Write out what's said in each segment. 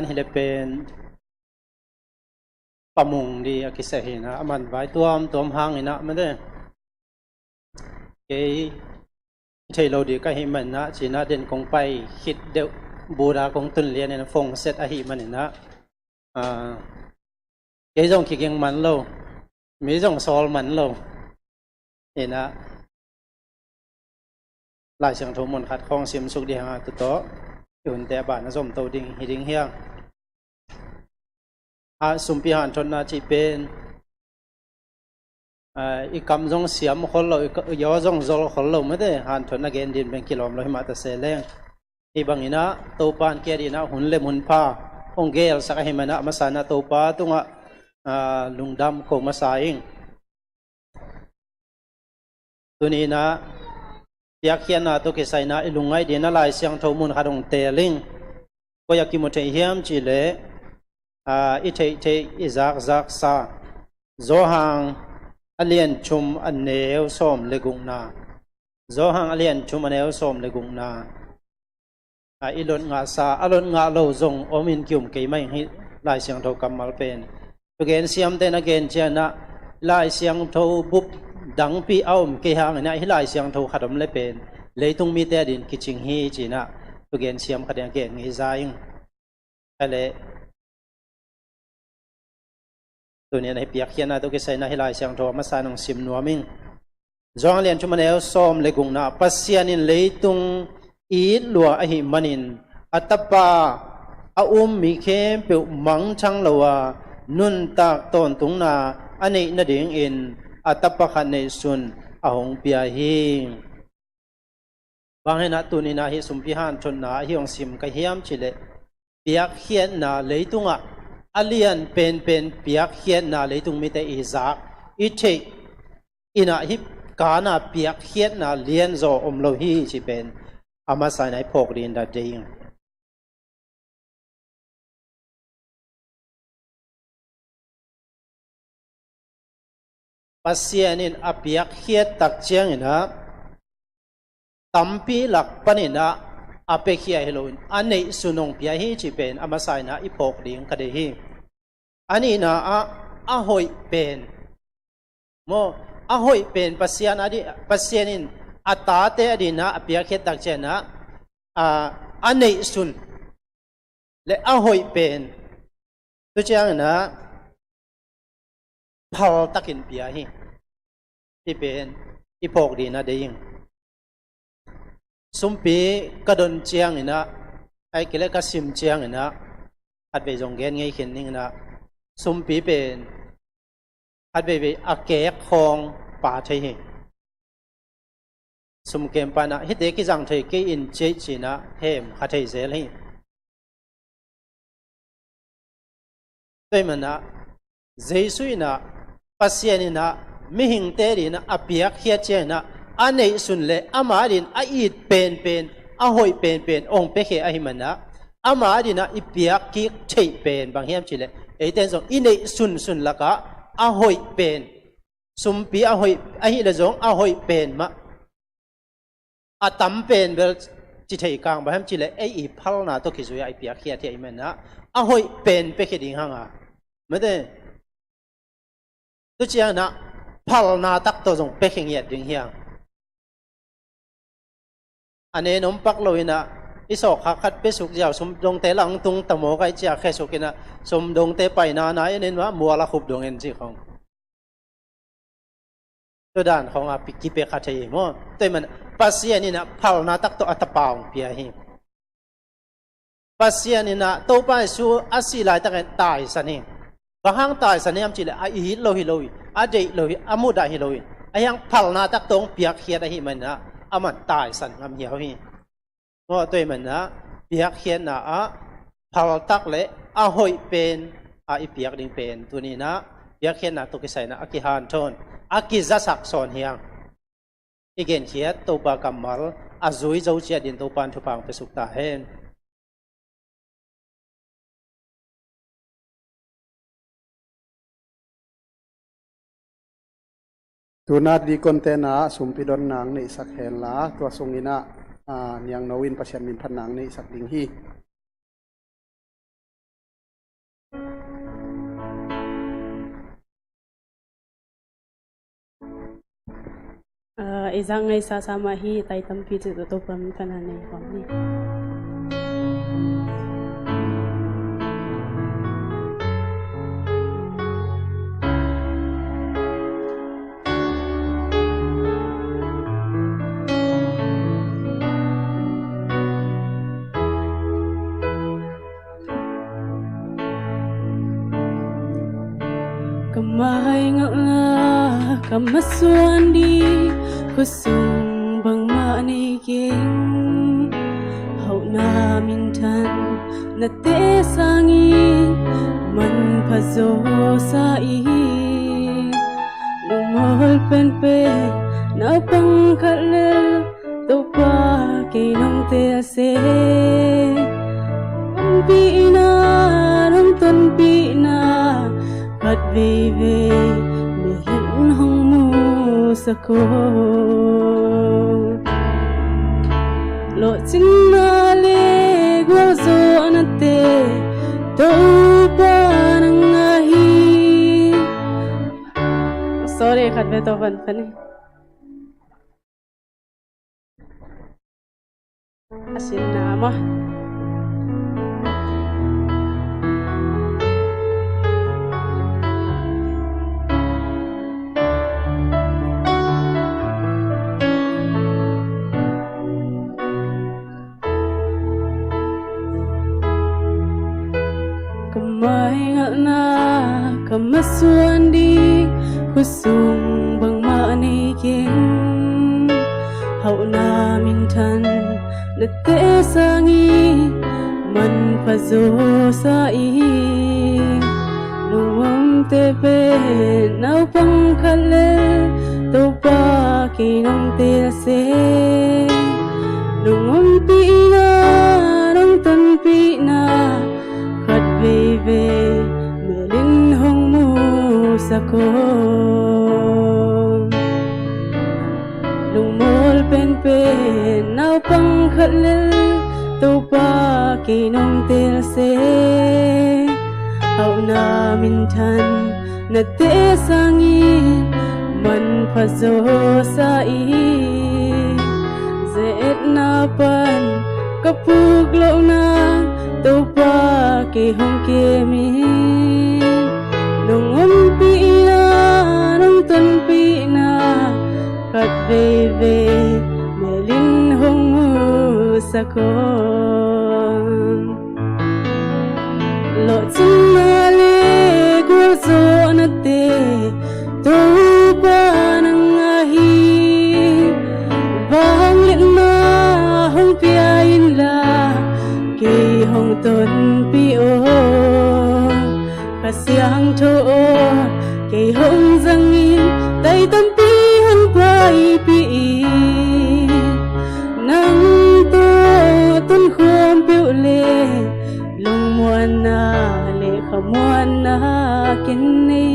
อันนี้เป็นประมงดีอากิเสหินะมันไว้ตัวหางนะมันเด้เอ้ใช่เราดีก็ให้มันนะจีน่าเด่นคงไปคิดเดี๋ยวบูราคงตุนเลียนเนี่ยฟงเซตอาหิมันนะเอ้ยจงคิดยังมันเรามีจงสอลมันเราเห็นนะหลายเสียงทุ่มมันขัดคล้องเสียมสุกดีฮะตัวโตอยู่ในแต่บ้านนะสมโตดิ่งหิดิ่งเฮียงสุมพิหารชนนาจีเป็นอีกคำจงเสียมคนเราย่อจงจอลคนเราไม่ได้หันชนนักเรียนดินเป็นกิโลเมตรหิมะตะเสลงที่บางอินะตัวปานเกียดีนะหุ่นเล็บหุ่นผ้าองเกลสักให้มันนะมาสานะตัวปาตุงลุงดำโคมาสายิงตัวนี้นะอยากเขียนนะตัวเกษายนะลุงไงเดียนอะไรเสียงทุ่มมันขัดองเตลิงก็อยากกินหมดเฮียมจีเล่อิเทอิซักซาโจฮังอเลียนชุมอันเนวสมเลกุงนาโจฮังอเลียนชุมอันเนวสมเลกุงนาอิลอนงาซาอลอนงาโลจงอมินกิมเกยไม่ให้ลายเสียงเท่ากับมาเป็นตัวเกณฑ์เสียมเตนเกณฑ์เจนะลายเสียงเท่าบุบดังปีเอาเกี่ยงนะให้ลายเสียงเท่าขัดมเลเป็นเลยต้องมีแต่ดินกิจิงฮีจีนะตัวเกณฑ์เสียมขัดยังเกณฑ์งี้ใจอะไรตัวนี้ในเปียกเขียนนะตัวกิใส่นะให้ลายเสียงโทมาสานองซิมนัวมิงจองเลียนชุมันเอลซอมเลกุงนะปัสยานินเลยตุงอีลัวอหิมันินอัตปาอามีเข้มเปียวมังชังลัวนุนตากตอนตุงนาอันนี้นาดิ่งอินอัตปะขันในสุนอาหงเปียหิงบางให้นะตัวนี้นะฮิสุมพิหานชนนะฮิองซิมกะเฮียมชิเลเปียกเขียนนะเลยตุงอ่ะอเลียนเป็นเปียกเขียนนาเลยตุงมีแต่อิซักอิเทอินาฮิกานาเปียกเขียนนาเลียนโซอมโลฮีชิเป็นอามาใส่ในพกดินดาดิงปัสยานินอเปียกเขียนตักเจียงนะตัมปีหลักปนินะอาเปขี้ไอโลนอันนี้สุนงพิฮีจีเป็นอามาใส่นะอีพกดิ่งคดีฮีอันนี้นะอาหอยเป็นโมอาหอยเป็นปัสยานอดีปัสยานินอัตตาเตอดีนะอาเปียกเขตักเจนะอันนี้สุนและอาหอยเป็นตัวเจ้านะพอตักินพิฮีที่เป็นอีพกดีนะเดียงสมปีกระดนเจียงนะไอ้กิเลสก็ซิมเจียงนะหัดไปจงเกณฑ์ไงเห็นนี่นะสมปีเป็นหัดไปอาเกะคองป่าไทยสมเกมปานะฮิตเดกิจังไทยกินเจจีนะเฮมหัดไทยเซลฮีด้วยมันนะเจสุยนะปัสยานินะมิหิงเตรีนะอเปียกเฮียเจนะอันนี้สุนเลอามาดินอีดเป็นอาหอยเป็นองเปเคอาหิมันนะอามาดินะอีเปียกกิเทเป็นบางเฮียมชิเลไอเตนส่งอินเนสุนละกะอาหอยเป็นสุมปีอาหอยอาหิละจงอาหอยเป็นมะอาตัมเป็นเบลจิเทกางบางเฮียมชิเลไออีพัลนาตัวคิสุยาอีเปียกเฮียเทอิมันนะอาหอยเป็นเปเคดิ่งห่างอ่ะไม่ได้ตัวเจ้านะพัลนาตักตัวจงเปเคเงียดดิ่งเฮียงอันนี้น้องปักลอยนะอิสอกขัดไปสุกยาวสมดงเตลังตุงตะโมกไอเจ้าแค่สุกินะสมดงเตไปนาไหนนี่ว่ามัวละขุบดวงเอ็นจีของตัวด้านของอาปิกิเปขัดเทียมแต่มันปัสยานี่นะพาวนาตักตัวอัตปาวเปียหิปัสยานี่นะตัวไปสู่อาศิลายตั้งแต่ตายสันนี่บางครั้งตายสันนี่อันจีเลยอาหิโลหิโลหิอาเจโลหิอามุดาหิโลหิไอยังพาวนาตักตรงเปียกเขียดหิมันนะอามันตายสันงามเหี่ยวหิเพราะตัวมันนะเปียกเขียนนะพาวตักเลยอาหอยเป็นอีเปียกดิ่งเป็นตัวนี้นะเปียกเขียนนะตัวกิใส่นะอากิฮันทนอากิจะสักสอนเฮียงอีเกนเขียนตัวปากำมัลอาจุยเจ้าเจียดินตัวปันทุพังไปสุกตาเห็นตัวนาดีคนเตนะสุมพิดอนนางในสักเห็นละตัวทรงอินะเนียงนวินประชันมินพันนางในสักดิ่งฮี Izang ngay sasama hi tay tampi tu to pam kanane pamni. Kamay nga kamasuan di kusung bang maniging hau namin tan na te sangin man pazo sa ihi lumol pen na pangkalel to pa kinong te ase pina nong ton pina Kat baby, mihin hong mo sa ko Lo sinale gwazo anate Tau pa nang ahi Sorry, Kat Beethoven pa ni Asin na mo Maingat na kamasuan di kusung bang maniging hau namin tan na te sangi man pazo sa ihi nuwang tepe nau pangkale to pa kinong te ase nuwang pina nong tan pina Baby, melin hong mo sa ko Lumol pen nau pangkalil to pa kinong tirse Hau namin tan na te sangi man pazo sa ihi Zet na pan kapuglaw na to pa ke hong ke mi nong umpi na nong tanpi na kat baby melin hong sa ko lo sinale gwazo na te to pa nang ahi bang lit na hong piain la Kay hong ton pio Kasyang too Kay hong zangin Tay tampihan pa'y pii Nang to ton khuam piu le Long muan na le khamuan na kinni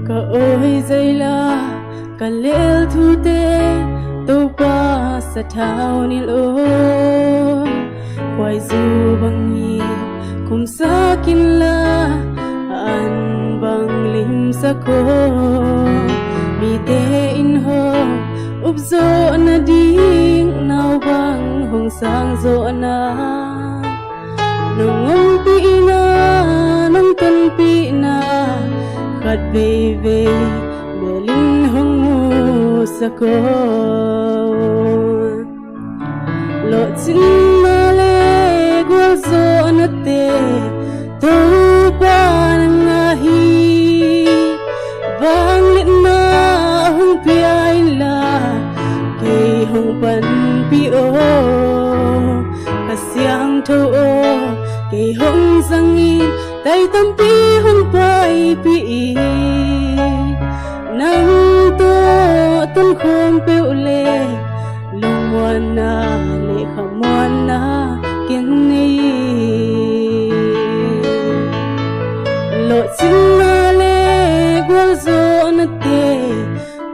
Ka oi zaila kalel thu te to pa sa thao nil o Kwai zu bangi kum sa kin la an bang lim sa ko mi te in ho up zo na ding nau bang hong sang zo na nong pi na nong tan pi na Kat baby, melin hong mo sa ko Lo sinale gwazo na te To pa nang ahi Bang lit na hong piain la Kay hong pan pio thâu ô kê hong sang in tay tâm pi hong pai pi nang to tân khom peu le lung muan na le kham muan na ken nei lo chin na le gwal zo na te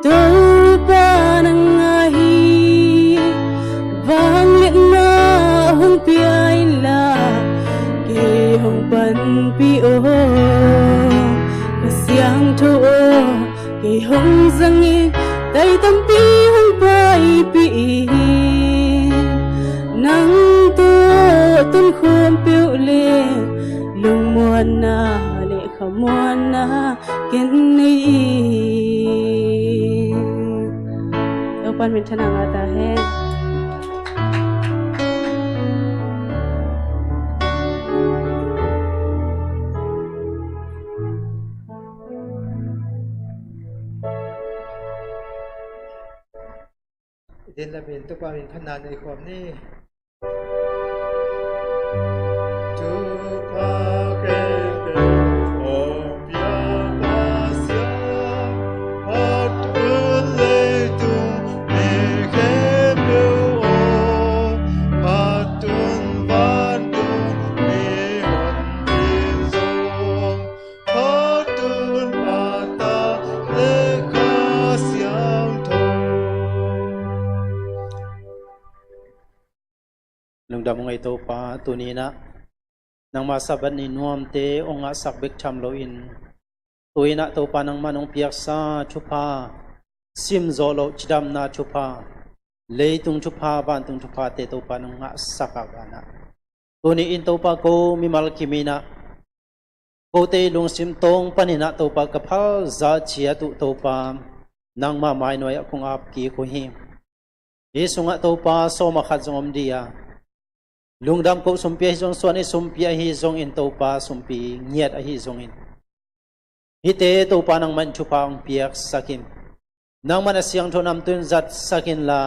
tol pa nang hi vang liet na hong pi ai la ke hong ban pi o siang tho ke hong zang in tay tâm pi hong pai pi nang to tân khom peu le lung muan na le kham muan na ken nei tau pan min thana nga ta he din la bin to pa min phanan nei khom ni tu pa ke ke o pia pa sia hat un le tu me ke me o hat un van tu me hon tin zo hat un pa ta le ka siang tho lung dam ngai to pa tu ni na nang masaban ni nuam te onga sakbek tham lo in tuina to pa nang manong piak sa chupa sim zo lo chidam na chupa leitung chupa ban tung chupa te to pa nang nga sakagana tuni in to pa ko mi mal kimina ko te lung sim tong panina to pa kaphal za chia tu to pa nang ma mai noi akung ap ki ko hi isunga to pa so ma khat zong dia lungdam ko sumpi zong suan e sumpi hi zong in to pa sumpi ngiat hi zong in hite to pa nang man chu pa ang piak sakin nang man asyang thonam tun zat sakin la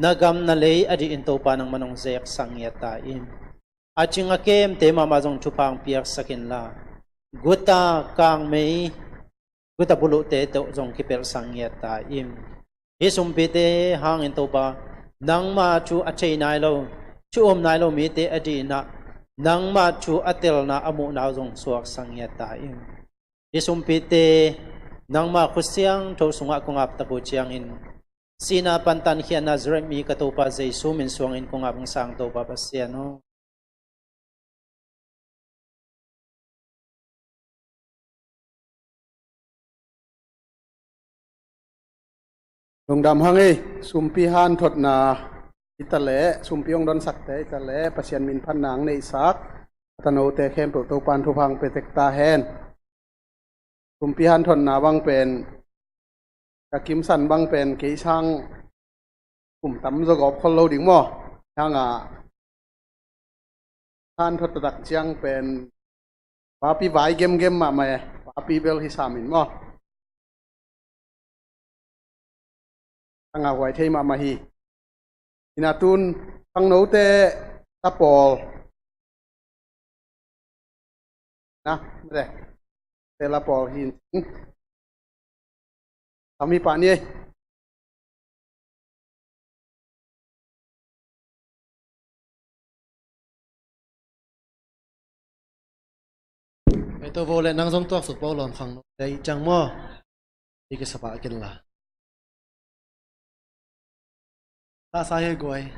nagam na lei adi in to pa nang manong zek sangyat ta in achinga kem te ma zong chu pa ang piak sakin la guta kang mei guta bulu te to zong kipel sangyat ta im hi sumpi te hang in to pa nang ma chu achei nai lo chu nai lo mi te adina nang ma chu atel na amu na zong suak sangyat ta im isum pi te nang ma khusyang tho sunga kungap ta ko chiang in sina pantan hian nazrem mi ka to pa jesu min suang in kungap ng sang to pa pasiano lung dam hangi sumpi han thot na itale sumpi ong don sakte itale pasian min phan nang nei sak tano te khem to pan thu phang pe tek ta hen sumpi han thon na bang pen ka kim san bang pen ke sang kum tam zo gop khol lo ding mo hanga han thot dak chiang pen pa pi vai game ma ma pa pi bel hi samin mo hanga wai thei ma hi inatun pang nấu te tapol na re te la pol hin kami pa ni ai to vô lại năng giống toạc sụp bao lòn phẳng đây chẳng mò đi cái sapa kia là ta sai hơi gọi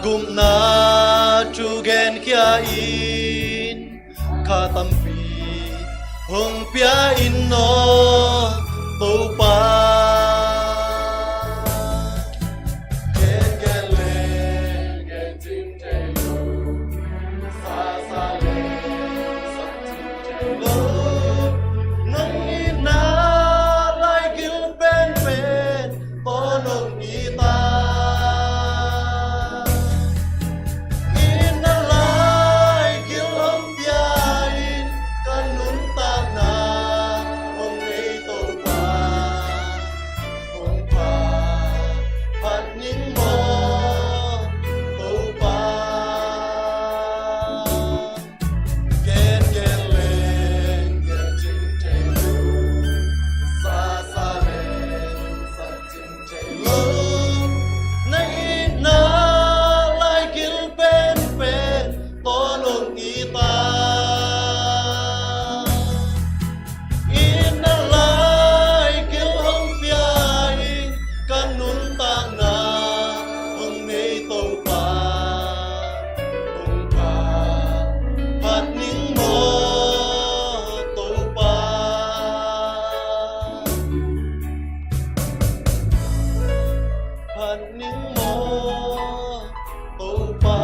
gum na chu gen kia in kha tampi hong pia in no to pa gen gen le gen jing jai lo sa sa le sa jing jai lo nong ni na lai gil ben ben to nong ni ta in na lai gil hong pia in kan nun ta na hong nei to pa hong pa phat ning mo to pa gen gen le gen jing jai lo sa sa le sa jing jai lo nai na lai gil ben ben to nong i ta in na lai gil hong pia in kan nun ta na hong nei to pa hong pa phat ning mo to pa phat ning mo to pa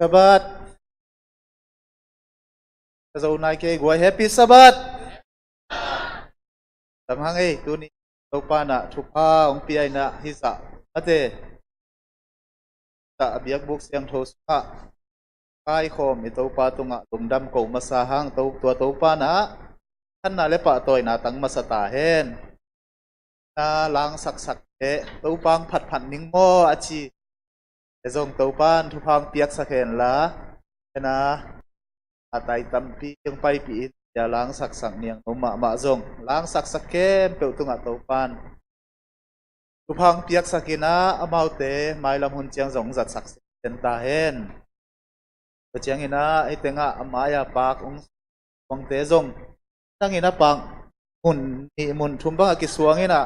Sabat. Zo nai ke goi happy Sabat. Tamhang ei tu ni to pa na thu pa ong pi ai na hi sa ate ta biak buk siang tho sa kai khom mi to pa tunga lungdam ko masa hang to to pa na than na le pa toy na tang masata hen na lang sak sak te to pang phat phat ning mo achi zong to pan thu phang piak sa khen la na atai tampi yung pai pi ya lang sak sak niang no ma zong lang sak sak kem pe tunga to pan thu phang piak sakina amaute mailam hun chiang zong zat sak sen ta hen to chiang ina ai tenga amaya pak ong te zong tang ina pang mun ni mun thum ba ki suang ina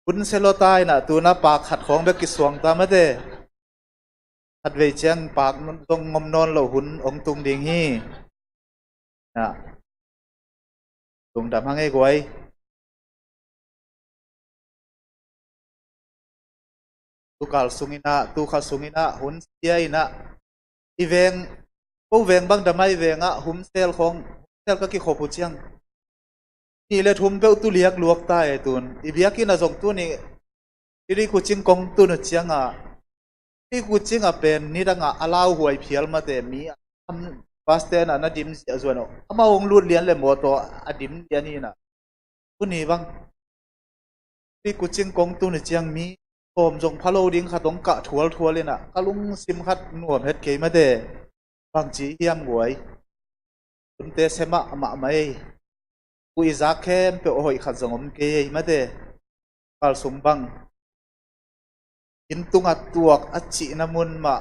kun selotai na tu na pak khat khong be ki suang ta ma de hat ve chiang pak zong ngom non lo hun ong tung ding hi na tung dam hang ei goi tu kal sungina tu kha sungina hun sia ina iveng ko veng bang damai venga hum sel khong sel ka ki khopu chiang ni le thum be tu liak luak ta e tun ibiaki na jong tu ni iri ku ching kong tu na chianga ri ku ching a pen ni danga alau huai phial ma te mi am pasten ana dim sia zuano ama ong lut lian le mo to adim lian ni na tu ni bang ri ku ching kong tu ni chiang mi om jong phalo ding kha tong ka thual thual le na kalung sim khat nuam het ke ma de bang chi hiam goi tun te sema ama mai ku iza khem pe hoi khat jongom ke ma de kal sum bang in tunga tuak achi na mun ma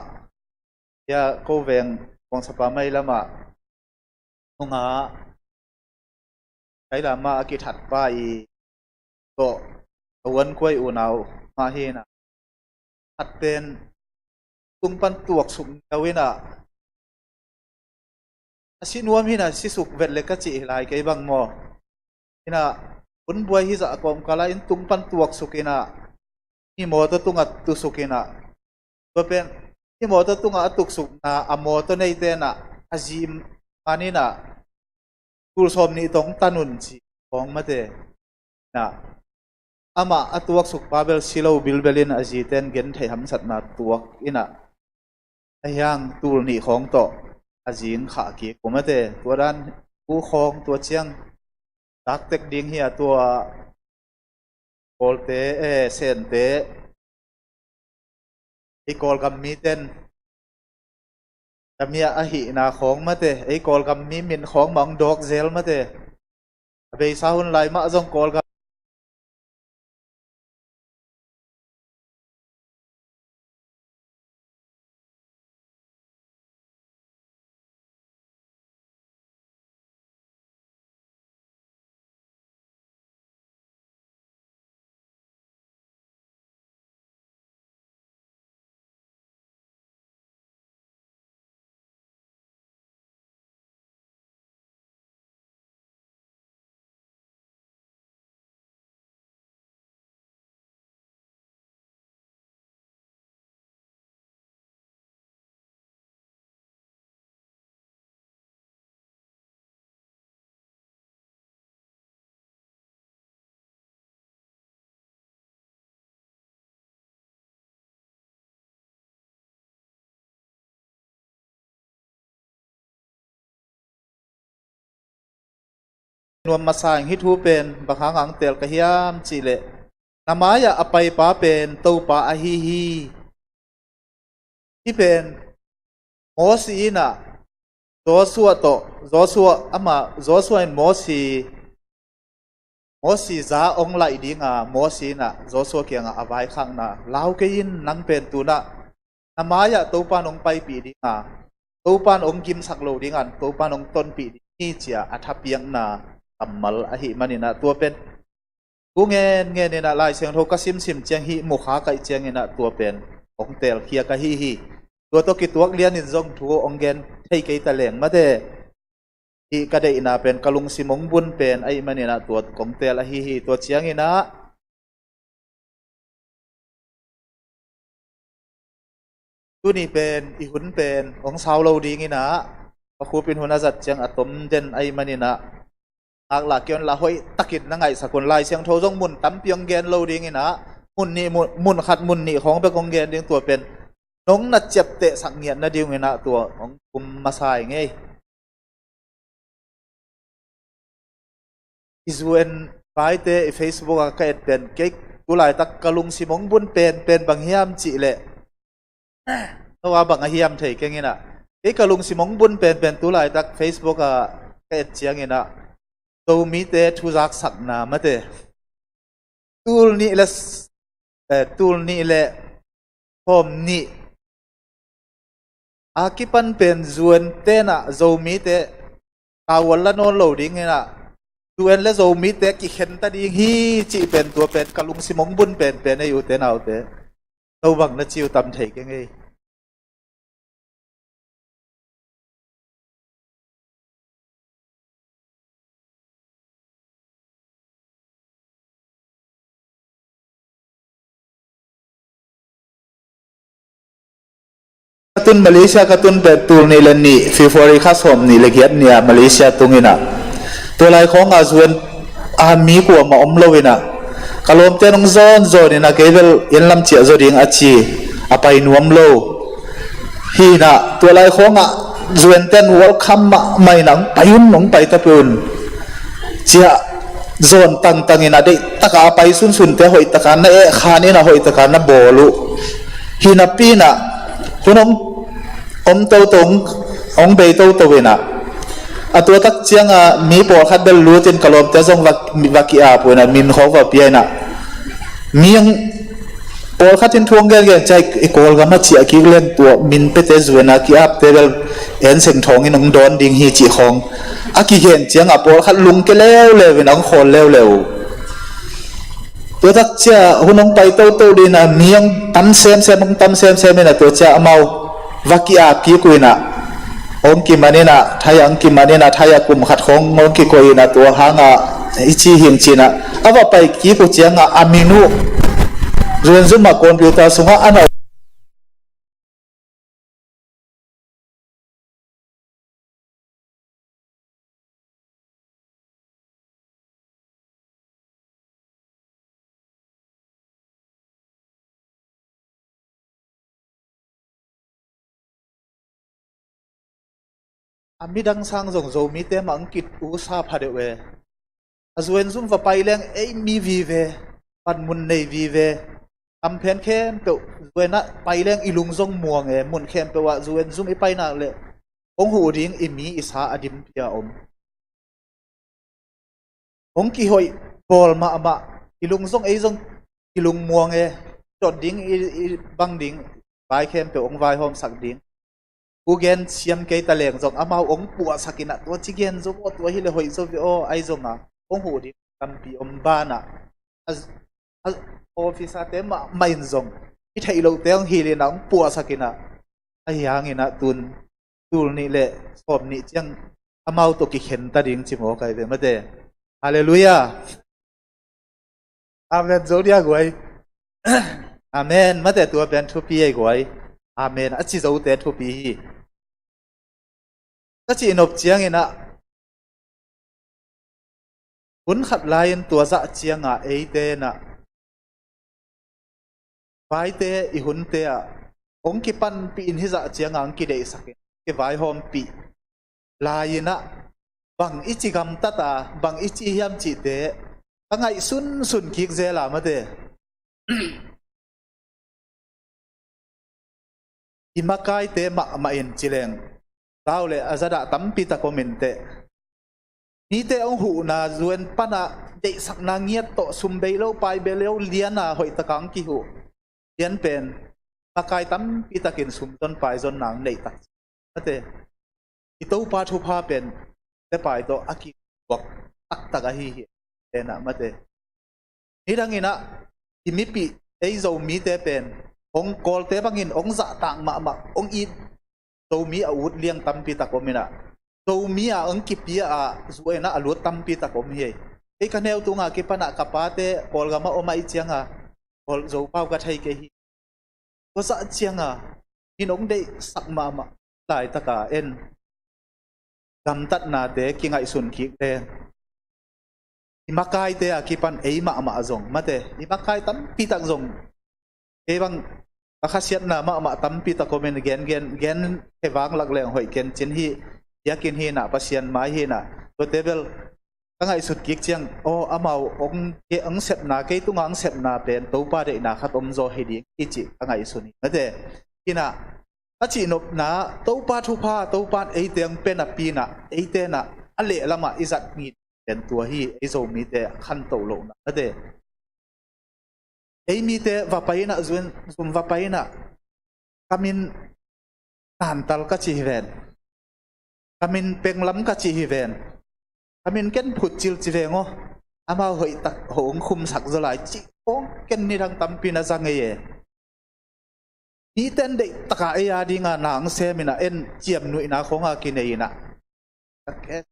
ya ko veng kong sapa mai lama nga kai lama ki that pa i to wan koi u nau ma hi na hat pen tung pan tuak sum kawina si nuam hi na si suk vet le ka chi lai ke bang mo ina un buai hi za kom kala in tung pan tuak sukina ni mo to tunga tu sukina to pen ni mo to tunga atuk suk na amo to nei te na azim ani na tul som ni tong tanun chi kong mate na ama atuak suk babel silo bilbelin aziten gen thei ham sat na tuak ina ayang tul ni khong to azing kha ki kumate turan ku khong tu chiang tak tek ding hi atua kolte sen te i kol kam mi ten tamia a hi na khong mate ei kol kam mi min khong mang dok zel mate be sa hun lai ma jong kol นวมมาสางฮิทูเป็นบางครั้งอังเตลกะเฮียมจิเลนามายะอไปป้าเป็นตูป้าอฮีฮีที่เป็นโมสีน่ะโจสัวโตโจสัวอามาโจสัวโมสีจ้าองไลดิ้งอ่ะโมสีน่ะโจสัวเกียงอ่ะอภัยข้างน่ะลาวเกินนังเป็นตัวน่ะนามายะตูปานองไปปีดิ้งอ่ะตูปานองกิมสักโลดิ้งอ่ะตูปานองต้นปีนี่เจียอัฐเปียงน่ะอัมมัลอหิมันนี่น่ะตัวเป็นกูเงินนี่น่ะลายเสียงโทกซิมเจียงฮิมุขาไกเจียงนี่น่ะตัวเป็นองเตลเคียกะฮีตัวกิตัวเลียนนินจงทัวองเกนให้ไกตะเหลงมาเดอีกระเดน่ะเป็นกะลุงสิมงบุญเป็นไอ้มันนี่น่ะตัวของเตลฮีตัวเจียงนี่น่ะตัวนี้เป็นอีหุ่นเป็นองสาวเราดีงี้นะพระครูเป็นหัวหน้าจัดเจียงอะตมเด่นไอ้มันนี่น่ะอากหลักเกี่ยวละห้อยตะกิดนั่งไงสกุลลายเสียงโทจงมุนตั้มเปียงเกนเราดีงี้นะมุนนี่มุนขัดมุนนี่ของเป็นกองเกนเดียงตัวเป็นน้องนัดเจ็บเตะสักเงียนนะดิวงี้นะตัวของกุมมาสายไงอิสเวนไปเตะเฟซบุ๊กก็เอ็ดเป็นเก๊กกุหลายตักกะลุงสิมงบุญเป็นบางเฮียมจิเละเพราะว่าบางเฮียมเถยแค่งี้นะเก๊กกะลุงสิมงบุญเป็นตุหลายตักเฟซบุ๊กก็เอ็ดเจียงงี้นะตัวมีเตะทุจักสักนามาเตะตูลนี่แหละผมนี่อากิปันเป็นจวนเตนะโจมีเตกาวลละโนโลดิ้งนะจวนและโจมีเตกิเข็นตาดิ้งฮีจีเป็นตัวเป็นกะลุงสิมงบุญเป็นอายุเตนเอาเตเราบังนะจิวตำเถกยังไงกตุนมาเลเซียกตุนเป็ดตูนี่เลนี่ฟิฟอริคัสโฮมนี่เลเกียดเนี่ยมาเลเซียตรงนี้นะตัวลายของอาจวนมีกว่ามาอมโลวินะกะลมเตนงโซนนี่นะเกเวลยันลำเจียโซดิงอาชีอไปนวมโลฮีนะตัวลายของจวนเตนวอลคัมมาไม่หนังไปยุ่นหนงไปตะปุนเจียโซนตั้งนี่นะได้ตะกาไปสุนเตหอยตะการนะขานี่นะหอยตะการนะโบลุฮีนะปีนะคุณอมโตตงองเบยโตเวนะตัวตักเจียงมีปอดขัดเบลลูจินกลมเตจงวักอาปุนะมินเขาว่าเปียนะมียังปอดขัดจินทวงเกลใจอีกอลกามาเจียกิเล่นตัวมินเปเตจเวนะกิอาบเตเบลเอ็นเสียงทองอินงดอนดิ่งฮีจีของอากิเห็นเจียงปอดขัดลุงเกเลวนังคนเลวตัวตักเจ้าหุ่นองไปโตดีนะมียังตั้มเซมนี่นะตัวเจ้าเมาวักอาบกี่กุยนะองกิมันนี่นะทายองกิมันนี่นะทายกุมขัดขององกิกุยนะตัวหางอิจิหิงจีนะเอาว่าไปกี่กุเจียงอามินุเรียนซุ่มมาคอมพิวเตอร์สุงอันมีดังสังจงโจมีเตมังกิดอุตสาพาเดเวอาจวนซุ่มว่าไปเลี้ยงมีวีเวปันมุนในวีเวทำเพนเข้มเปล่าจวนนะไปเลี้ยงอีลุงจงม่วงมุนเข้มเปล่าจวนซุ่มไปนักเลยองหูดิ้งมีอิสาอดิมพิยาองกี่หอยบอลมาอีลุงจงจงอีลุงม่วงจดดิ้งบังดิ้งไปเข้มเปล่าองไวหอมสักดิ้งกูเกนเชียมเกยตะเลงจงอามาองปัวสักินะตัวจิเกนจงตัวฮิเลหอยจงวิโอไอจงองหูดิกัมปีอมบานะออฟฟิศเต็มไม่จงที่ไทยเราเต็มฮิเลนะองปัวสักินะไอยังอินะตุลนี่แหละสอบนี่จังอามาตัวกิเข็นตาดิ่งจิโมกายเป็นมาเดฮาเลลูยาอาเมนโจดียกวยอาเมนมาเดตัวเป็นทุปีไอกวยอาเมนอาจิโจเตทุปีก็จีนบเจียงเองนะหุ่นขัดลายตัวจะเจียงเอเตนะไปเตอีหุ่นเตะองค์กิปันปีนที่จะเจียงอังกิเดสักเกไว้หอมปีลายนะไป bằng ít chỉ gam tata bằng ít chỉ hiam chỉ thế các ngày sun kick dễ làm mà thế imakai te ma in chileng tao le azada tampi ta komente ni te ong hu na zuen pana de sak na ngiat to sum beilo pai beleo liana hoi ta kang ki hu lian pen makai tampi ta kin sum ton pai zon nang nei tak ate ito pa thu pa pen te pai to aki wak tak ta ga hi te na mate ni dangina imipi ei zo mi te pen ông call te bangin ông dạ tạng ma ông in dâu mi a ut liang tampi ta komina dâu mi a ông kipia a zuena alut tampi ta kom hi e kanel tunga ki pana kapate call gama o mai chianga call zo pau ka thai ke hi ko sa chianga in ông dei sak ma lai ta ka en gam tat na te ki ngai sun ki te imakai te a ki pan ei ma zong mate imakai tampi tak zong bang khasiat na ma tampi ta komen gen hewang lak leng hoi ken chin hi yakin hi na pasian mai hi na to tebel kangai sut kik chiang o amau ong ke ang set na ke tu ngang set na pen to pa de na khatom zo hi ding ichi kangai suni ate kina achi nop na to pa thu pa to pa ei teng pen a pi na ei te na ale lama izat ngi ten tua hi ei zo mi te khan to lo na ate ấy mi te vapaina zuen zum vapaina kamin tantal ka chi ven kamin penglam ka chi ven kamin ken phut chil chi vengo ama hoi tak hong khum sak zalai chi ong ken ni rang tampina zange ni ten de taka aya dinga nang semina en chiam nui na khonga kineina ke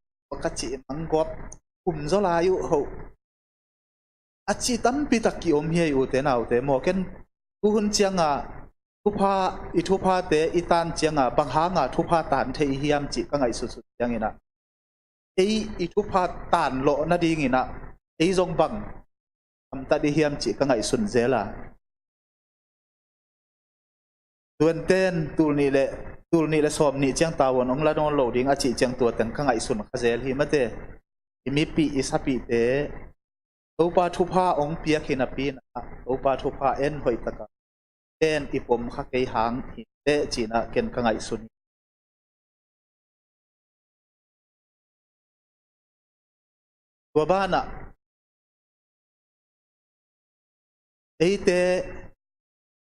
ka chi mangop kum zalai yu ho achi tampi takki om hi u te nau te mo ken tu hun chianga thupa te itan chianga banghanga thupa tan thei hiam chi ka ngai su su chiangina ei thupa tan lo na ding ina ei zong bang am ta di hiam chi ka ngai sun zela tuan ten tul ni le som ni chiang tawon ong la don lo ding achi chiang tu ten ka ngai sun khazel hi mate imi pi isapi te Opa thupa ong pia khina pin opa thupa en hoi taka ten ipom kha kei hang hi te china ken kangai sun wabana eite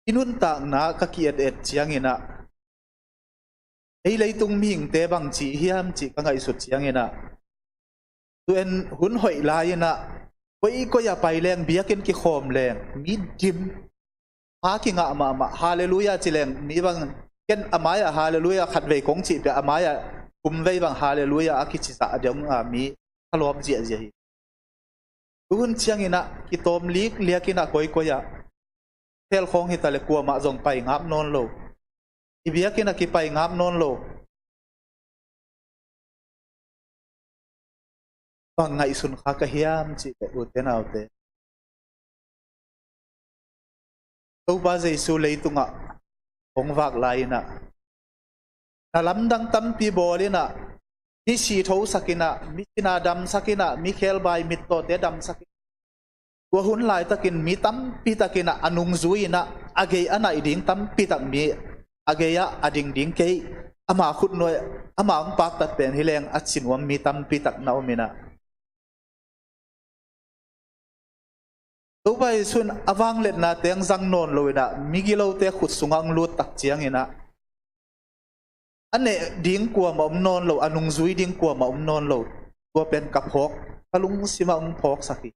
inun ta na ka kiat et chiangina ei leitung ming te bang chi hiam chi kangai sut chiangina tuen hun hoi laina Koi ko ya pai leng biakin ki khom leng mi dim ha ki nga ma hallelujah chi leng mi bang ken amaya hallelujah khat ve kong chi pe amaya kum ve bang hallelujah aki chi sa adong a mi halom ji ji hi hun chiang ina ki tom lik liakina koi ko ya tel khong hi tale kwa ma jong pai ngap non lo i biakina ki pai ngap non lo bằng ngày xuân khá cái hiam chị phải út thế nào thế đâu bao giờ su lấy tung ạ ông vạc lại nè na lắm đăng tâm pi bò đi nè mi si thấu sakina mi na đam sakina mi khel bai mi to te đam sakina tua hun lại takin mi tâm pi takina anung zui na agay ana iding tâm pi tak mi agaya ading ding kay ama khut noi ama ang pak tat pen hileng at sinwam mi tâm pi tak na omina đâu vậy xuân avang lệ na tiếng răng nôn lôi na migilo te khut sungang lut tak chiang ina anh này điên qua mà ông nôn lô anung zui điên qua mà ông nôn lô qua pen cặp hok kalung sima ông hok saki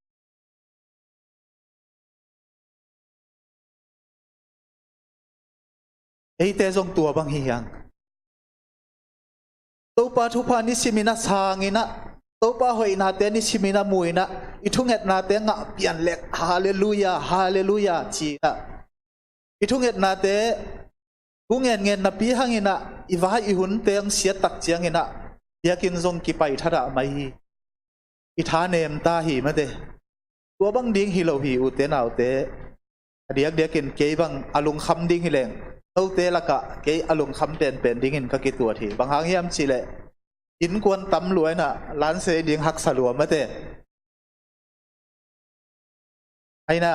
ấy te zong tua bang hiang đâu pa thu pa ni simina sang ina đâu pa hoi na te ni simina mui na ithunget na te nga pian lek hallelujah hallelujah chi na ithunget na te ngen na pi hangina iwai ihun teng sia tak chiang ina yakin zong ki pai thara mai hi i tha nem ta hi ma de tua bang ding hi lo hi u te naw te adiak dekin ke bang alung kham ding hi leng au te la ka ke alung kham pen ding in ka ki tua thi bang hang hiam chi le in kwan tam luai na lan se ding hak salua mate aina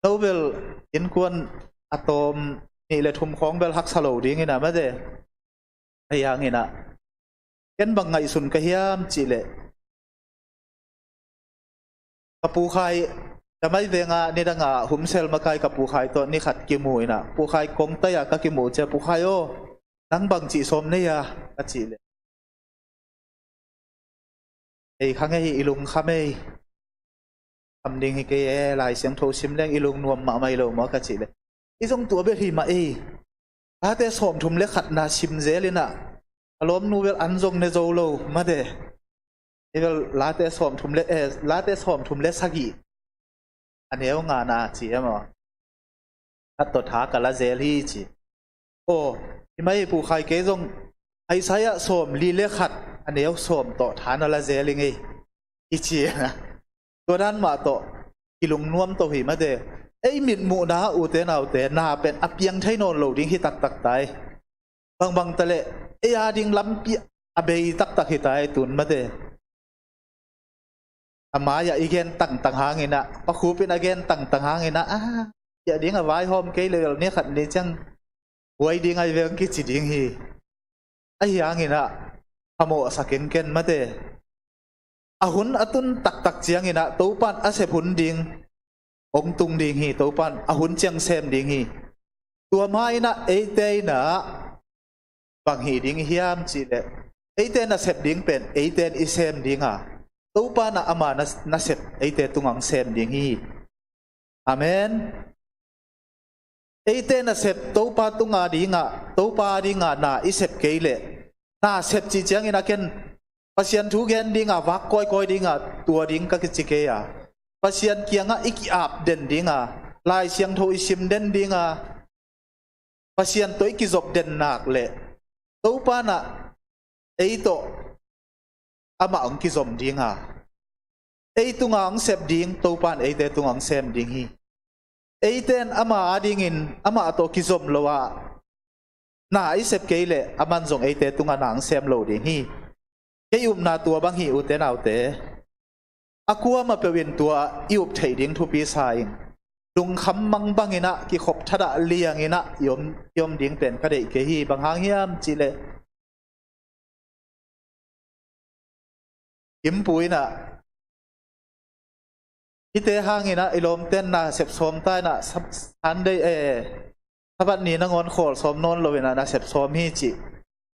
Nobel in kwan atom ni le thum khong bel hak salo ding ina mate ayang ina ken bang ngai sun ka hiam chi le kapu khai damai venga ni danga humsel makai kapu khai to ni khat ki mu ina pu khai kong ta ya ka ki mu che pu khai o nang bang chi som ne ya ka chi le ei khang ei ilung khamei am ding hi ke lai siang tho sim leng ilung nuam ma mai lo ma ka chi le i jong tua be hi ma ei a te som thum le khat na sim je le na alom nu vel an jong ne zo lo ma de evel la te som thum le la te som thum le sagi an eo nga na chi ma at to tha ka la zel hi chi o hi mai pu khai ke jong ai saya som li le khat an eo som to tha na la zel ngi i chi naตัวด้านมาโตกิลุงนวมโตหิมาเดไอมิดมูนาอูเตนเอาเตนาเป็นอเปียงไทยนนโลดิ้งฮิตักตักตายบางตะเลไอยาดิ้งลำปีอเบยตักตักฮิตายตุนมาเดอามายาอีเกนตั้งหางเงินะปะคูเป็นอเกนตั้งหางเงินะอย่าดิ้งเอาไว้หอมเกยเลยเนี่ยขัดนี่จังไว้ดิ้งไอเวงกิจิดิ้งฮีไอหางเงินะขโมยสักเกนมาเดหุ่นตุนตักเจียงเนาะตัวปันอาเสพหุ่นดิ่งองตุงดิ่งฮีตัวปันหุ่นเจียงเซมดิ่งฮีตัวไม้นะเอเตนะบางฮีดิ่งฮิมจีเดเอเตนะเสพดิ่งเป็นเอเตนอิเซมดิ่งตัวปันนะอามานะเสพเอเตตุงังเซมดิ่งฮีอาเมนเอเตนะเสพตัวปันตุงาดิ่งตัวปันดิ่งนะอิเสพเกยเลน่าเสพจีเจียงเนาะเกนpasien thu gen dinga wak koi dinga tua ding ka kichike ya pasien kianga iki ap den dinga lai siang tho isim den dinga pasien to iki zop den nak le to pa na eito ama ang ki zom dinga eitunga ang sep ding to pan eite tungang sem ding hi eiten ama adingin ama to ki zom lowa na isep keile aman zong eite tunga nang sem lo ding hi cái na tua bang hi ute nào te aqua mà pewin tua iup thei ding thu pi sai lung kham mang bang ina ki khop thada liang ina yom ding pen ka dei ke hi bang hang hiam chi le im pui na ite hang ina ilom ten na sep som tai na san dei sabat ni na ngon khol som non lo ina na sep som hi chi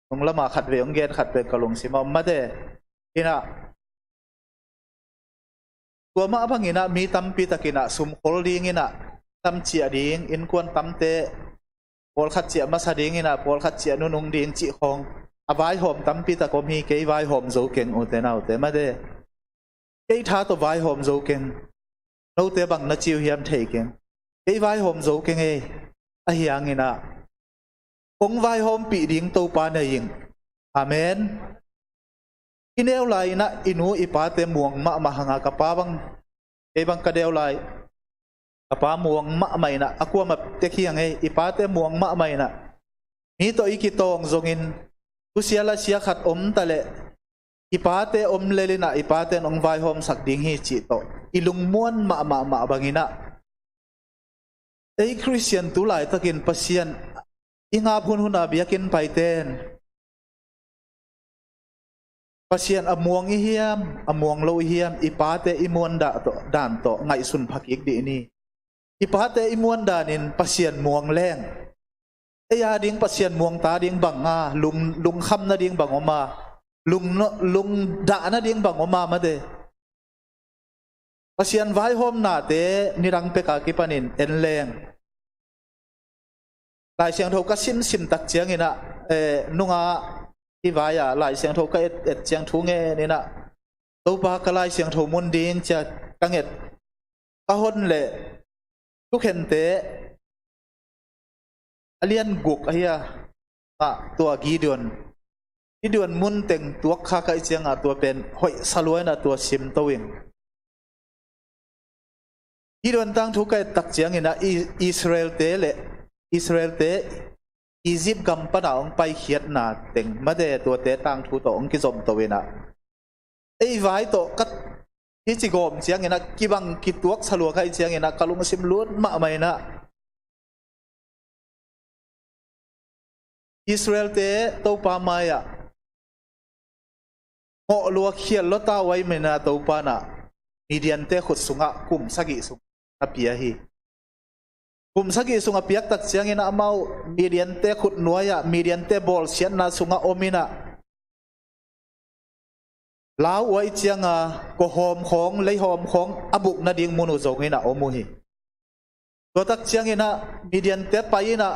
ông lama khát về ông ghen khát về cả lồng xí mà thế ina tua ma bang ina mi tam pi takina sum holding ina tam chia ding in kwan tam te pol khát chia ma sa ding ina pol khát chia nung ding chi khong avai hom tam pi takom hi ke vai hom zo keng u te nau te ma de ke tha to vai hom zo keng no te bang na chiu hiam thei keng ke vai hom zo keng e a hiang ina ông vai hôm bị điên tàu pa này yên, amen. Ineo lại na inu ipate muang ma hanga kapa bang kadeo lại kapa muang ma mai na aku ma tekhiang ei ipate muang ma mai na ni to ikitong zongin kusiala sia khat tale ipate lele na ipate ông vai hôm sak ding hi chi to ilung muan ma bangina ei Christian tu lai takin pasian inga hun abiakin paiten pasien amuang hiam amuang lo hiam ipate imuan da to dan to ngai sun phakik di ni ipate imuan danin pasien muang leng eya ding pasien muang ta ding banga lung kham na ding bangoma lung da na ding bangoma ma de pasien vai hom na te nirang pe ka ki panin en leng lại xem thâu các sim tắc chiang ina nunga hi vaya lại xem thâu các et chiang thu nghe nên nè đâu ba cái lại xem thâu muốn điên cha căng et các hôn lệ lúc hiện tế alien gục ahia tua Gideon muốn từng tua khá cái chiang tua pen hội saloi na tua sim towing Gideon tăng thu cái tắc chiang ina Israel tế lệ Israel te Egypt gam pa na ong pai khiat na teng made to te tang thu to ong ki zom to wena ei vai to kat hi chi gom chiang ina ki bang ki tuak salua khai chiang ina kalung sim lut ma mai na Israel te to pa maya mo lua khial lo ta wai mena to pa na Midian te khut sunga kum sagi sung apia hi kum sagi sunga piak tak chiang ina amau Midian te khut nuaya Midian te bol sian na sunga omina lao wai chianga ko hom khong lei hom khong abuk na ding munu zong ina omu hi to tak chiang ina Midian te paina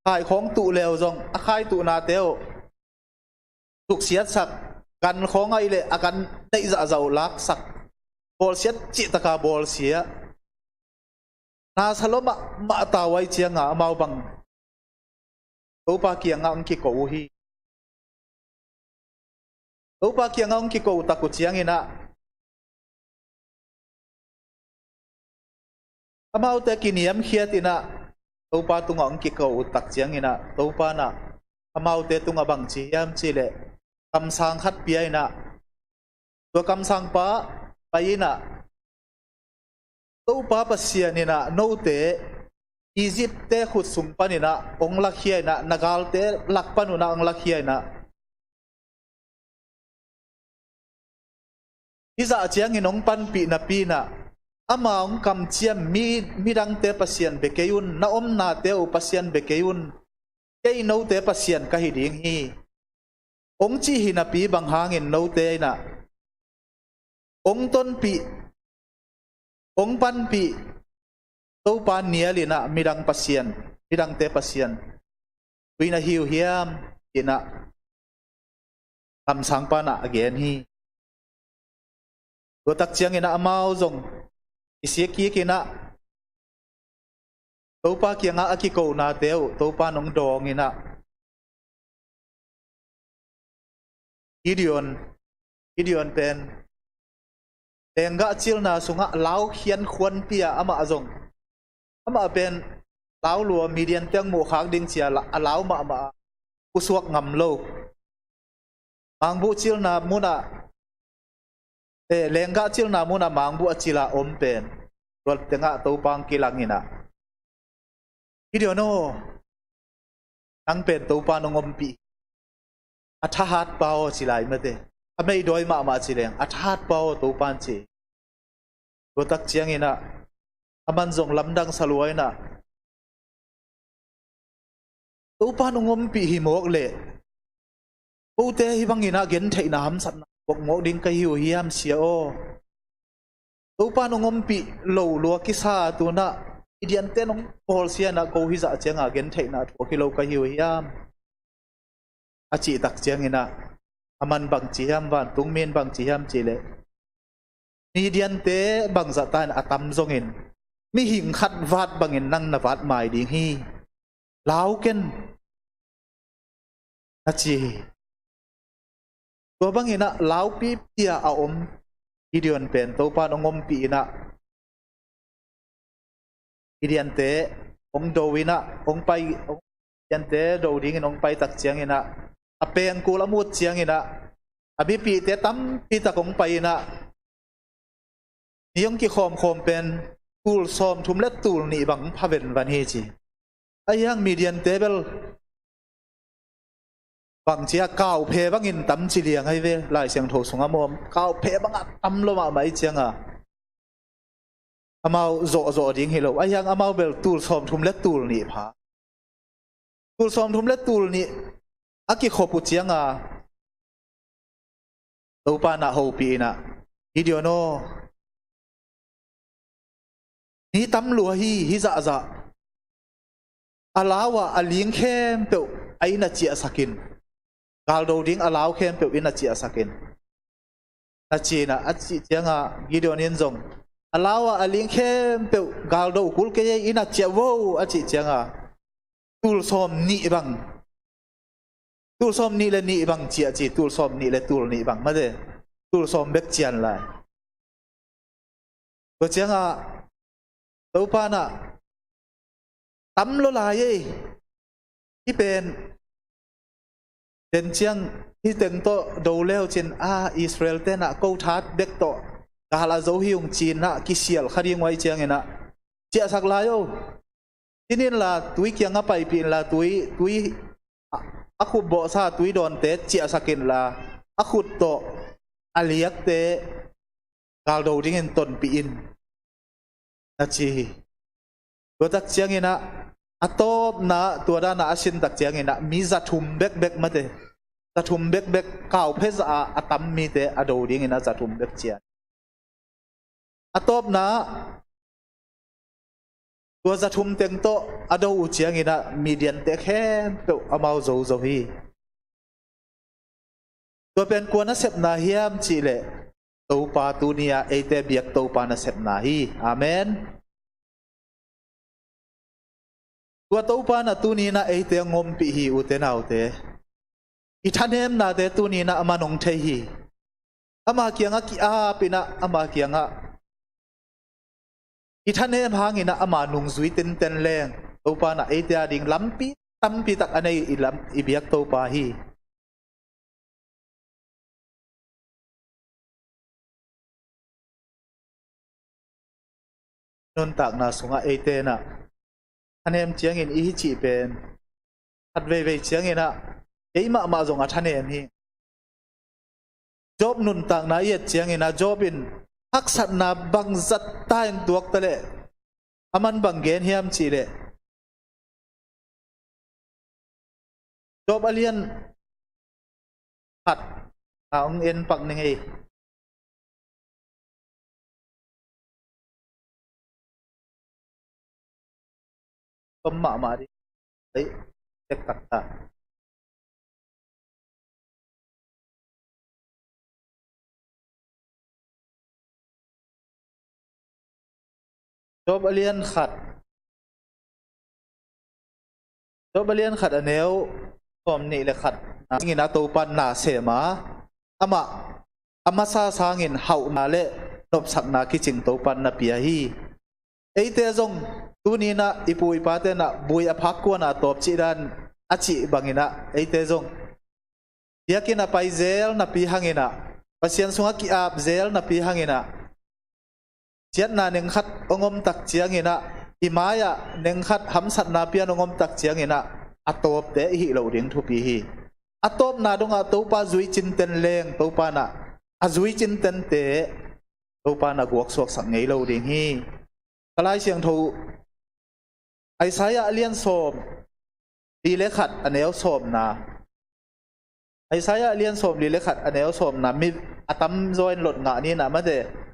khai khong tu leo zong a khai tu na teo tuk siat sak kan khong ai le akan nei za zau lak sak bol siat chi taka bol sia na saloma ma tawai chianga mau bang to pa kianga ang ki ko hi to pa kianga ang ki ko ta ku chiang ina amau te kiniam khiat ina to pa tunga ang ki ko tak chiang ina to pa na amau te tunga bang chi yam chi le kam sang khat piai na to kam sang pa paina to pa pasian ina no te Egypt te khut sung panina ong lakhiai na nagal te lakpanuna ong lakhiai na iza chiang inong pan pi na ama ong kam chiam mi dang te pasian bekeyun na om na te u pasian bekeyun kei no te pasian ka hi ding hi ong chi hi na pi bang hangin no te na ong ton pi ong pan pi to pan niali na midang pasien midang te pasien wina hiu hiam ina kam sang pa na again hi to tak chiang ina amao zong isia ki kina to pa kianga akiko na teu to pa nong dong ina Gideon pen tenga chil na sunga lau khian khwan pia ama azong ama pen lau lua Midian teng mu khak ding chia lau ma usuak ngam lo mangbu chil na muna lenga chil na muna mangbu achila om pen wal tenga to pang kilangina Gideon no nang pen to pa nong om pi athahat pao chilai mate amei doi ma chileng athat pao to pan chi to tak chiang ina aman zong lamdang saluai na to pan ngom pi hi mok le o te hi bangina gen theina ham sat na bok mo ding ka hiu hiam sia o to pan ngom pi lo lo ki sa tu na idian te nong pol sia na ko hi za chenga gen theina tho ki lo ka hiu hiam achi tak chiang ina aman bang chi ham van tung men bang chi ham chi le Midian te bang za tan atam zongin mi hing khat vat bangin nang na vat mai ding hi lau ken achi to bangina lau pi pia a om Gideon pen to pa ngom pi na Gideon te ong do wina ong pai ong Gideon te do ding ong pai tak chiang ina apeng ku lamut chiang ina abi pi te tam pi ta kong pai na niyong ki khom pen tul som thum let tul ni bang phaven van he chi ayang Midian table bang chia kaw phe bangin tam chi liang ai ve lai siang tho sunga mom kaw phe bang tam lo ma mai chianga amau zo ding hi lo ayang amau bel tul som thum let tul ni pha tul som thum let tul ni aki khopu chianga to pa na ho pi na Gideon no ni tam lua hi za alawa aling khem pe aina chi asakin gal do ding alaw khem pe ina chi asakin na chi na achi chianga Gideon in zong alawa aling khem pe gal do kul ke ina chi wo achi chianga tul som ni bang tul som ni le ni bang chi achi tul som ni le tul ni bang ma de tul som bek chian lai to chianga to pa na tam lo la ye ที่เป็นเดินเชียงที่เต็งโตดูเลวจินอิสราเอลเต้นกูทัดเด็กโตกาลาโจฮิวงจีนกิเซียลคดีงไว้เชียงเองเจ้าสักลายโอที่นี่ละตุยเกียงไปปีนละตุยอาคุบบ่ซาตุยโดนเตะเจ้าสักินละอาคุดโตอาเลียกเตะกาลโดดิ้งต้นปีนนะจีตัวตักเชียงเองอัตโตนะตัวด้านอาชินตักเจียงเองมีจัตุมเบกมาเตะจัตุมเบกข่าวเพศอาตัมมีเตะอโดดิ้งเองจัตุมเบกเจียงอัตโตนะตัวจัตุมเต็งโตอโดอุเจียงเองมีเดียนเตะแค่เปออามาโจฮีตัวเป็นกวนนัสเซปนาฮิมจีเลตัวปาตูเนียเอเตเบียกตัวปานัสเซปนาฮีอาเมนตัวตัวปานาตูนีนะเอเตงอมปีฮีอุเตนาอุเตอิทันเฮมนาเตตูนีนะอามานงเทฮีอามาเกียงกิอาปินะอามาเกียงอิทันเฮมหางินะอามานุงซุยเต็นแรงตัวปานะเอเตอดิ่งลัมปีตัมปีตักอันนี้อิเบียกตัวปาฮีนนตักนาสุงะเอเตนะท่านเอ็มเจียงอินอีจีเป็นทัดเวเจียงอินะเอ้ยมาจงท่านเอ็มฮีจอบนุนตักนาเอียเจียงอินะจอบินฮักสัตนาบังจัดตายตัวตะเลอามันบังเกนเฮียมจีเลจอบอเลียนหัดองเอ็นปักหนึ่งเอก็มาดิเฮ้ยเด็กตักตาจอบเลียนขัดอันเนี้ยผมนี่เลยขัดงินอาตูปันนาเสมาอามาซาสางินเฮานาเลนบสักนาคิจิงตูปันนาเปียฮีเอเตจงตูนีนะอิปุยปาเตนะบุยอภักกวนะตบจีดันอาจิบังินะเอเตจงเดียกินะไปเซลนะปีหังินะปัสยันสุงกิอาบเซลนะปีหังินะเจียนนาหนึ่งขัดองมตักเจียงินะอิมายะหนึ่งขัดหำสัตนาเปียนองมตักเจียงินะอัตโตบเตหิเหลาดิ่งทุปีฮีอัตโตบนาดงอัตโตปาจุยจินเตนเลงตัวปานะอาจุยจินเตนเตตัวปานะกวกสวกสังเงเหลาดิ่งฮีกลายเสียงทูไอสายเลียนโสมดีเลขัดอันเนวโสมนาไอสายเลียนโสมดีเลขัดอันเนวโสมนามีอาตัมโจยหลดงานี่นะมาเด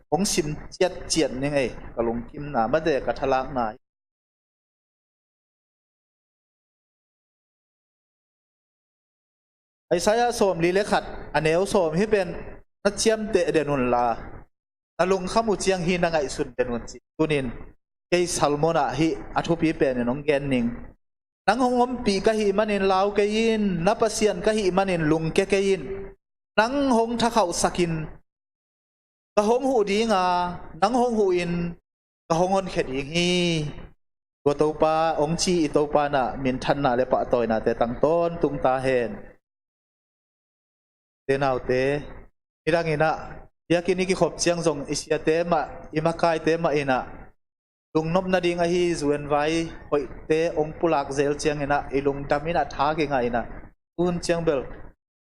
ของชิมเจียนยังไงกะลงกิมนามาเดกะทะลักนาไอสายโสมดีเลขัดอันเนวโสมที่เป็นนัดเชียมเตเดนุนลานาลุงข้ามุเจียงฮีนังไอสุนเดนุนจิตุนินเกยสัลโมนะฮิอัทุปีเป็นน้องแกนนิงนังหงอมปีกะฮิมันนินลาวเกยินนับเสียนกะฮิมันนินลุงเกยินนังหงทะเขาสักินกะหงหูดีงานังหงหูอินกะหงอนเขดยิงฮีตัวตัวปาองชีตัวปานะมินทันนาเลปะตอยนาแต่ตั้งต้นตุงตาเห็นเตนาวเตนี่ดังอินะยากินิกิขบเชียงส่งอิสยาเตมาอิมากายเตมาอินะลุงนบนาดิงอาฮีจวนไว้หอยเตองปุลักเซลเชียงอินะไอลุงดามินะท้าเก่งไงนะอุนเชียงเบล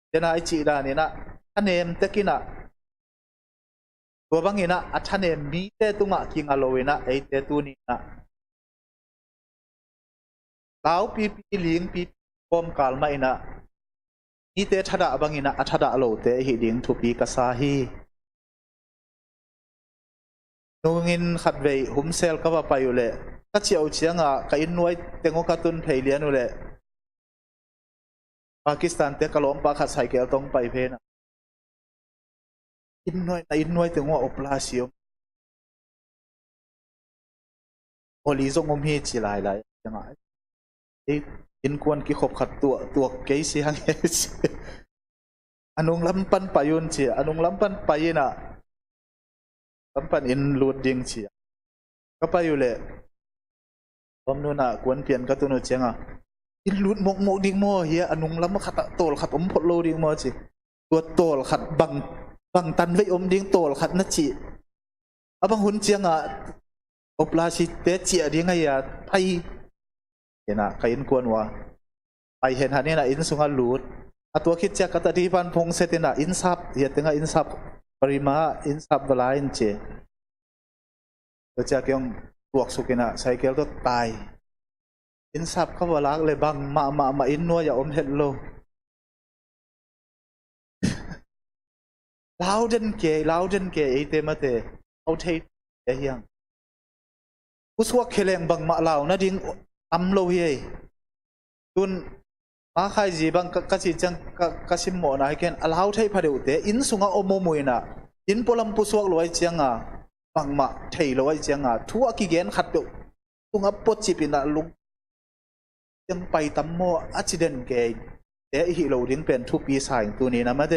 เจน่าไอจีดานี่นะท่านเนมเตกินะตัวบางอินะอัท่านเนมมีเตตุงะกิงอโลเวนะไอเตตูนี่นะลาวปีลิงปีปอมกาลมาอินะมีเตทัดะบางอินะอัทัดะโลเตหิดิงทุปีกษาฮีนงินขัดเวหุมเซลก็ว่าไปอยู่เลยก็เชียวเชียงอ่ะก็อินนวยเต็งกตุนเพลียนอยู่เลยปากีสถานเตะกลองปาขัดใส่เกลต้องไปเพนะอินนวยเต็งว่าอุปราชิวโอลีซงอมฮีจีลายยังไงอินควนกี่ขบขัดตัวเกยสิฮังเอชอนุงลำปันไปยุนเชียอนุงลำปันไปนะลำปันอินลูดดิ้งเชียก็ไปอยู่เลยผมนู่นน่ะกวนเปลี่ยนกระตุ้นเชียงอ่ะ อินลุดมกดิ่งมอเฮียอนุงล้ำมาขัดโตลขัดอมพดโลดิ่งมอจิตัวโตลขัดบังตันไว้อมดิ่งโตลขัดนัจิอะบังหุ่นเจียงอ่ะอบลาชิเตเจียดิ่งไงอ่ะไทยเห็นอ่ะใครอินกวนวะไปเห็นหานี่นะอินสุงาลูดอะตัวคิดเจ้ากตัดที่พันพงเสตินะอินซับเฮียตึงอ่ะอินซับปริมาอินซับเวลาอินเจตัวเจ้าเกี่ยงบวกสุกินะไซเคิลก็ตายอินซับเขาบอกลักเลยบังมาอินนัวอย่าอมเห็ดโลลาวเดนเกไอเตมาเตเอาเทเฮียงกุศลเคลงบังมาลาวนะดิ้งอัมโลเฮยตุนมาใครจีบังกัจจังกัสิมโมนะให้เกนลาวเทพาเดวเตอินสุงาอมมวยนะอินพลัมกุศลลอยจังอ่ะบังมาเทลอยจังอ่ะทั่วกิเกนขัดเดวตุงอัปปจิปินะลุงยังไปตั้มโมอัจฉริยะเกยเดี๋ยวฮิโลดิ้งเป็นทุกปีสายตัวนี้นะมาเด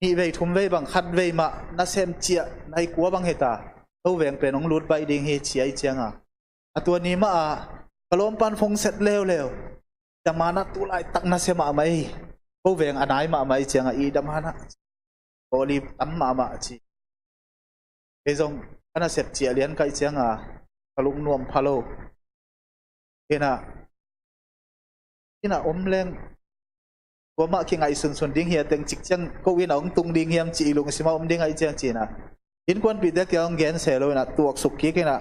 นี่เวทุมเวบังคัดเวมานาเซมเจียในกัวบังเฮตาเอาแหวงเป็นน้องรูดใบดิ้งเฮเชียเจียงอ่ะตัวนี้มากระลมปันฟงเสร็จเร็วจะมานัตุไลตักนาเซมาไหมเอาแหวงอันไหนมาไหมเจียงอีดามานะโอลีตั้มมาจีเอซงอันนั้นเสร็จเจียเลี้ยนไกเจียงกระลุงนวมพะโลเห็นที่น่ะอมแรงว่ามาคิงไอสุนดิ้งเฮียเต็งจิกจังก็วินเอาตุงดิ้งเฮียมจีลุงสิมาอมดิ้งไอเจียงจีน่ะอินควนปีเด็กยังเกนเซลเลยนะตัวสุกี้กันน่ะ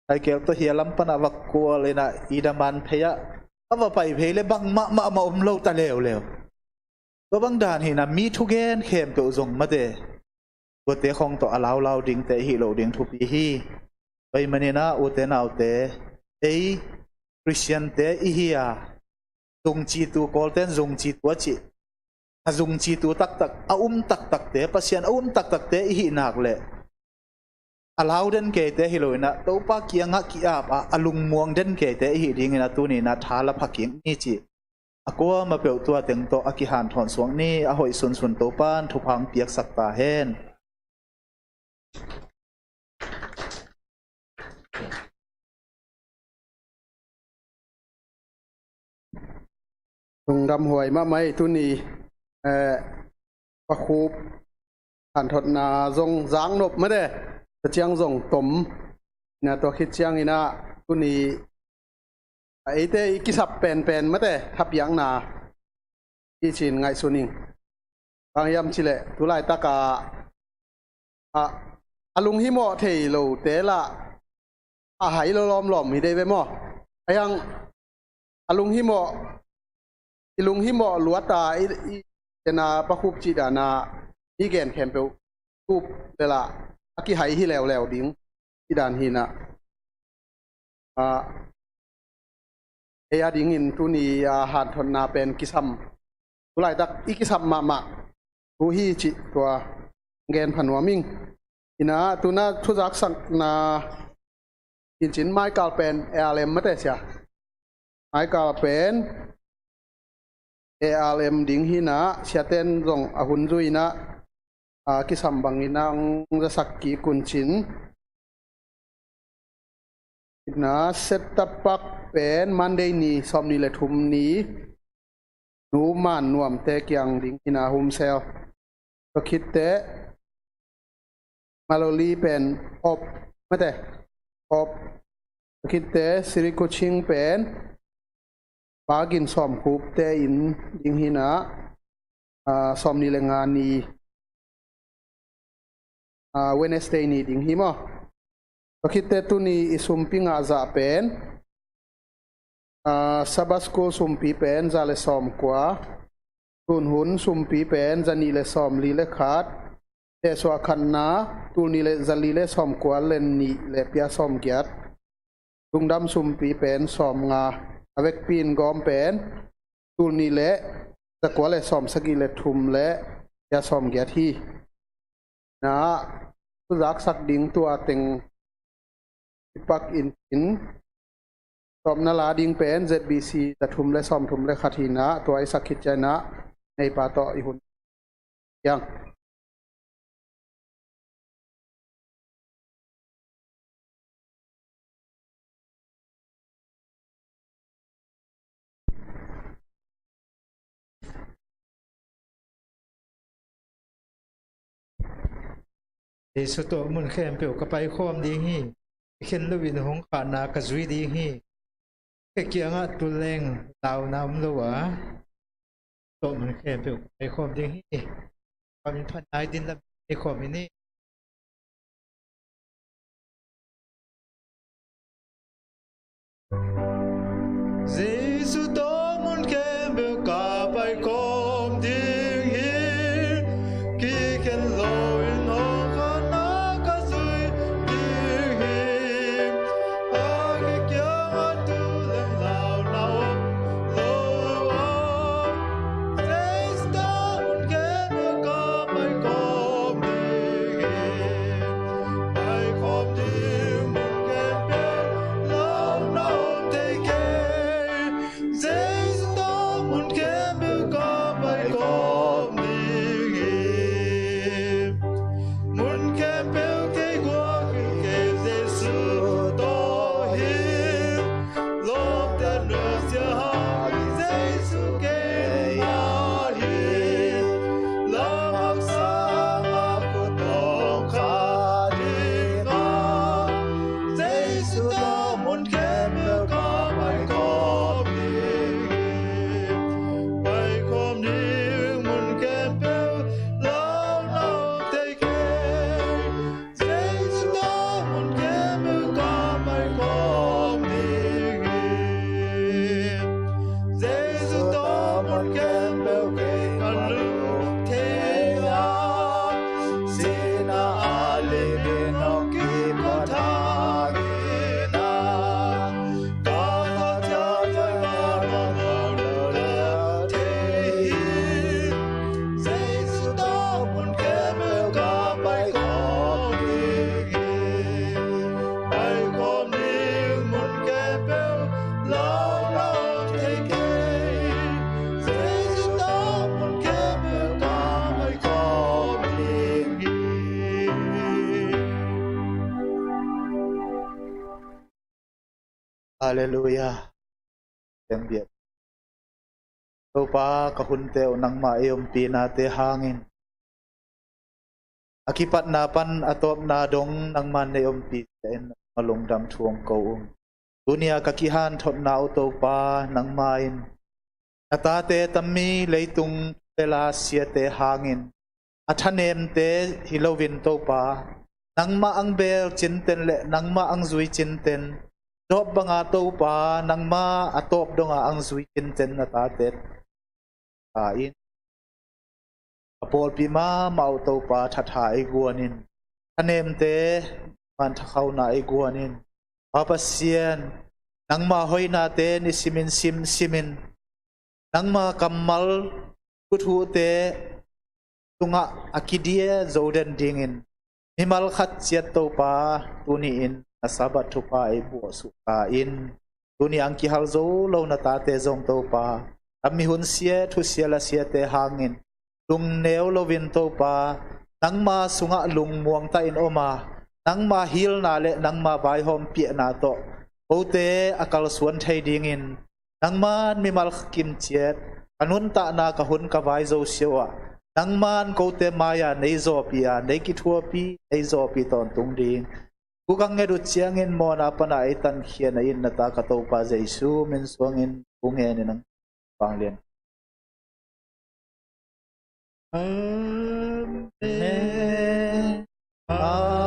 ไอเกี่ยวตัวเฮียลำปนาวักกัวเลยนะอีดามันเพยะเอาว่าไปเพยเลยบังมาอมโลตะเลวตัวบังดานเห็นนะมีทุกแกนเข้มตัวจงมาเดตัวเตะของตัวอาลาวดิ้งเตะฮิโลดิ้งทุปีฮีไปมันนี่นะอุเตนเอาเตะคริสเตียนเตะอีเฮียจงจีตัวกอลเทนจงจีตัวจีถ้าจงจีตัวตักตักเตะปัสยันตักเตะอีนักเลยอาลาวเดนเกเตะฮิโลนะตัวปากียงกีอาบอาลุงมวงเดนเกเตะฮิดิ้งนะตัวนี้นะท้าละพักยิงนี่จีอากัวมาเปิดตัวเต็งตัวอากิหันถอนสวงนี่อาหอยสุนตัวป้านทุพังเปียกสักตาเฮนตรงดำหวยมาไหมตุนีประคูผ่านทดนาทรงจางนบไม่ได้แต่เจียงทรงตมนะตัวคิดเจียงนี่นะตุนีไอ้เต้กิสับเป็นไม่ได้ทับยังนาที่จีนไงสุนิงบางยามชิเลตุไลตากาอาลุงฮิโมเทโลเตละหายล้อมฮิได้ไปมั้งไอ้ยังอาลุงฮิโมลุงฮิโมลัวตาเจนาปะคุบจีดานาอีเกนแคมเปลคุบเวลาอากิไหฮิแล้วดิ้งจีดานหินะเฮียดิ้งอินตุนีหาดทนนาเป็นกิซัมตุไลตักอีกิซัมมาตุฮีจิตัวเกนพันวามิงอินะตุนาทุจักสักนาจินไม้กาลเป็นเลมไม่ได้เสียไม้กาลเป็นALM ding hina siaten rong ahun zuina ki sambangina ang sakki kunchin na setapak pen Monday ni somni le thum ni nu man nuam te kyang ding hina hum sel to khitte maloli pen op mate op khitte siri coaching penปากินสอมคูบเตอินดิงหินะสอมนิเลงานีเวเนสเดย์นีดิงหิมะก็คิดเตตุนีอิสุมปิงอาซาเป็นซาบัสโกสุมปีเป็นซาเลสอมกว่าตุนหุนสุมปีเป็นจานีเลสอมลีเลขาดเตสวาคันนาตุนีเลจาลีเลสอมกว่าเลนนีเลเปียสอมเกียรตุงดำสุมปีเป็นสอมงาอเวกปีนกอมเป็นตูนีเละตะกัวเละสอมสกิเละทุมเละยาสอมเกียที่นะทุจักสักดิ่งตัวเต็งปักอินสอมนาลาดิ่งเป็น ZBC ตะทุมเละสอมทุมเละขัดหินะตัวไอสักขิดใจนะในป่าต่ออีหุ่นยัง Yesu to mun khem pe ka pai khom ding hi khen lovin hong kha na ka zui ding hi ke kianga tu leng tau nam lo wa to mun khem pe ka pai khom ding hi pam phan ai din la e khom ni Yesu to mun khem pe ka pai khom ding hi ki khen lo in hong kha na ka zui ding hi a ke kianga tu leng lao nao lo wa Yesu to mun khem pe ka pai khom ding hi pai khom ding mun khem pe lao nao te ke Yesu to mun khem pe ka pai khom ding hi mun khem pe ke gua ke Yesu to hi lom ta no sia ha Yesu ke ya hi la mak sa ma ko tong kha di ma Yesu to mun khem pe ka pai khom ding pai khom ding mun khem pe lao nao te ke Yesu to mun khem pe ka pai khom ding Yesu to mun khem pe ke kan lu te ya sina ale de no ki ko tha ki na ka tha cha cha ma ma ma la te Yesu to mun khem pe ka pai khom ding pai khom ding mun khem pe lao nao te ke Yesu to mun khem pe ka pai khom ding Hallelujah. Tem biat. To pa kahun te nang ma eom pi na te hangin. Akipat na pan atop na dong nang man ne om pi ten malung dam thuang ko dunia kakihan thot na to pa nang main. Ata te tammi leitung pela sia te hangin. Athanem te hilovin to pa nang ma ang bel chinten le nang ma ang zui chinten. Dop banga to pa nang ma atop donga ang zui chinten na tatet. Kain. Apol pi ma mau to pa thatha ai guanin. Anem te man thakau na ai guanin. Papasian nang ma hoi na te ni simin simin. Nang ma kamal kuthu te tunga akidia zoden dingin. Mimal khat chiat to pa tuniin asabat thu pa ai bu su ka in. Tuni ang ki hal zo lo na ta te zong to pa. Ami hun sia thu sia la sia te hangin. Lung neo lovin to pa nang ma sunga lung muang ta in oma nang ma hil na le nang ma vai hom pia na to ote akal suan thai ding in nang man mi mal kim chiet anun ta na ka hun ka vai zo siwa nang man ko te maya nei zo pia nei ki thua pi nei zo pi ton tung ding ku kang nge du chiang in mo na pa na itan khian in na ta ka to pa jesu min suang in ku nge ni nang pang lian Amen. Amen.